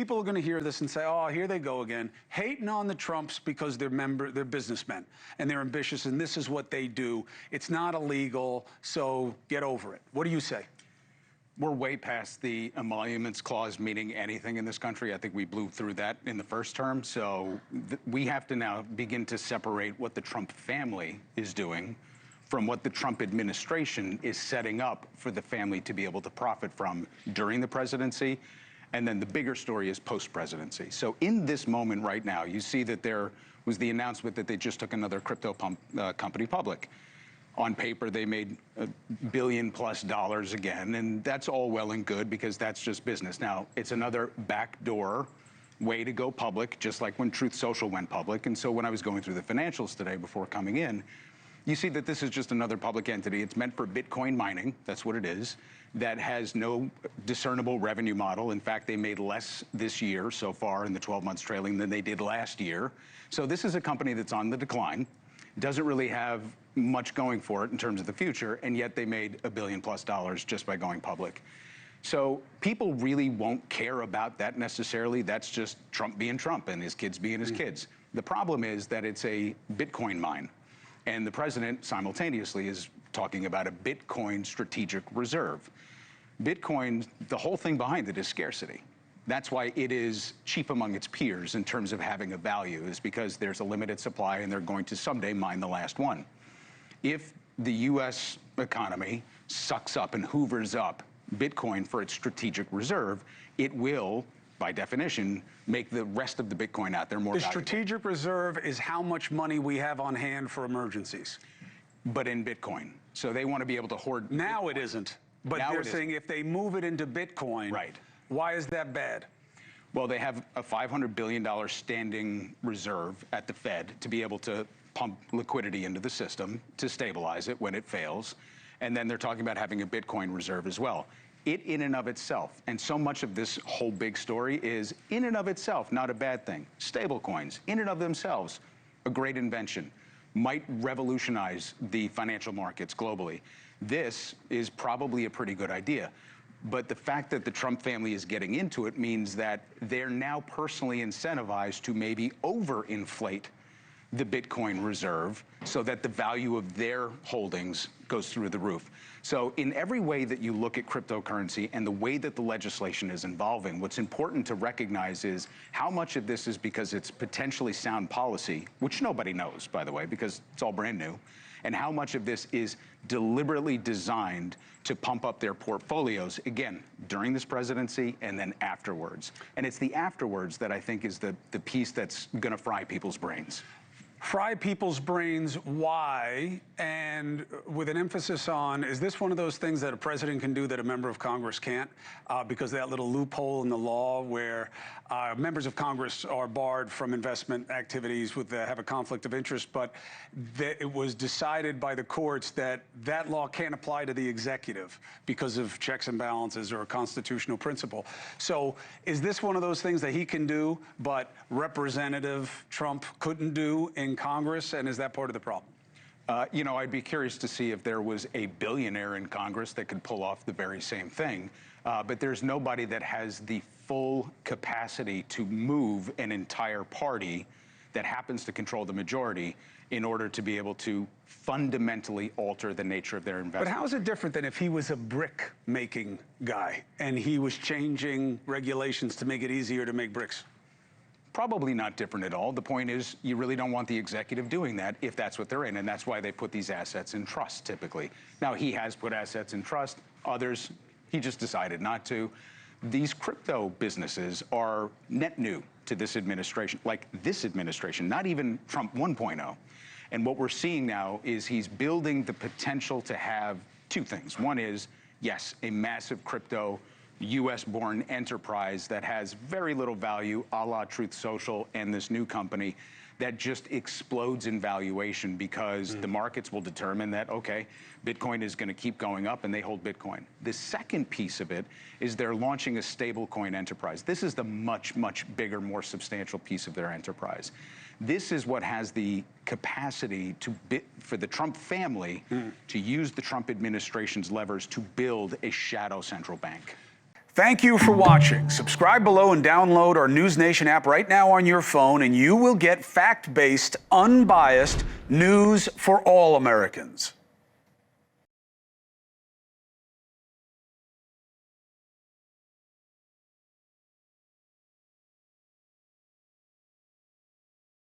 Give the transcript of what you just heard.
people are going to hear this and say, oh, here they go again, hating on the Trumps because they're businessmen and they're ambitious and this is what they do. It's not illegal, so get over it. What do you say? We're way past the emoluments clause meaning anything in this country. I think we blew through that in the first term. So we have to now begin to separate what the Trump family is doing from what the Trump administration is setting up for the family to be able to profit from during the presidency. And then the bigger story is post-presidency. So in this moment right now, you see that there was the announcement that they just took another crypto company public. On paper, they made $1 billion+ again, and that's all well and good because that's just business. Now, it's another backdoor way to go public, just like when Truth Social went public. And so when I was going through the financials today before coming in, you see that this is just another public entity. It's meant for Bitcoin mining. That's what it is. That has no discernible revenue model. In fact, they made less this year so far in the 12 months trailing than they did last year. So this is a company that's on the decline, doesn't really have much going for it in terms of the future, and yet they made $1 billion+ just by going public. So people really won't care about that necessarily. That's just Trump being Trump and his kids being his kids. The problem is that it's a Bitcoin mine. And the president simultaneously is talking about a Bitcoin strategic reserve. Bitcoin, the whole thing behind it is scarcity. That's why it is cheap among its peers in terms of having a value, is because there's a limited supply and they're going to someday mine the last one. If the US economy sucks up and hoovers up Bitcoin for its strategic reserve, it will, by definition, make the rest of the Bitcoin out there more valuable. The strategic reserve is how much money we have on hand for emergencies. But in Bitcoin. So they want to be able to hoard Now Bitcoin. It isn't. But Now they're saying if they move it into Bitcoin, right. Why is that bad? Well, they have a $500 billion standing reserve at the Fed to be able to pump liquidity into the system to stabilize it when it fails. And then they're talking about having a Bitcoin reserve as well. It in and of itself, and so much of this whole big story is in and of itself not a bad thing. Stable coins, in and of themselves, a great invention, might revolutionize the financial markets globally. This is probably a pretty good idea. But the fact that the Trump family is getting into it means that they're now personally incentivized to maybe overinflate the Bitcoin reserve so that the value of their holdings goes through the roof. So in every way that you look at cryptocurrency and the way that the legislation is evolving, what's important to recognize is how much of this is because it's potentially sound policy, which nobody knows, by the way, because it's all brand new, and how much of this is deliberately designed to pump up their portfolios, again, during this presidency and then afterwards. And it's the afterwards that I think is the piece that's going to fry people's brains. Fry people's brains, why? And with an emphasis on, is this one of those things that a president can do that a member of Congress can't? Because of that little loophole in the law where members of Congress are barred from investment activities have a conflict of interest, but it was decided by the courts that that law can't apply to the executive because of checks and balances or a constitutional principle. So is this one of those things that he can do, but Representative Trump couldn't do in Congress, and is that part of the problem? You know, I'd be curious to see if there was a billionaire in Congress that could pull off the very same thing. But there's nobody that has the full capacity to move an entire party that happens to control the majority in order to be able to fundamentally alter the nature of their investment. But how is it different than if he was a brick-making guy and he was changing regulations to make it easier to make bricks? Probably not different at all. The point is, you really don't want the executive doing that if that's what they're in, and that's why they put these assets in trust, typically. Now, he has put assets in trust. Others, he just decided not to. These crypto businesses are net new to this administration, like this administration, not even Trump 1.0. And what we're seeing now is he's building the potential to have two things. One is, yes, a massive crypto US-born enterprise that has very little value, a la Truth Social and this new company, that just explodes in valuation because the markets will determine that, okay, Bitcoin is going to keep going up and they hold Bitcoin. The second piece of it is they're launching a stablecoin enterprise. This is the much, much bigger, more substantial piece of their enterprise. This is what has the capacity for the Trump family to use the Trump administration's levers to build a shadow central bank. Thank you for watching. Subscribe below and download our NewsNation app right now on your phone, and you will get fact-based, unbiased news for all Americans.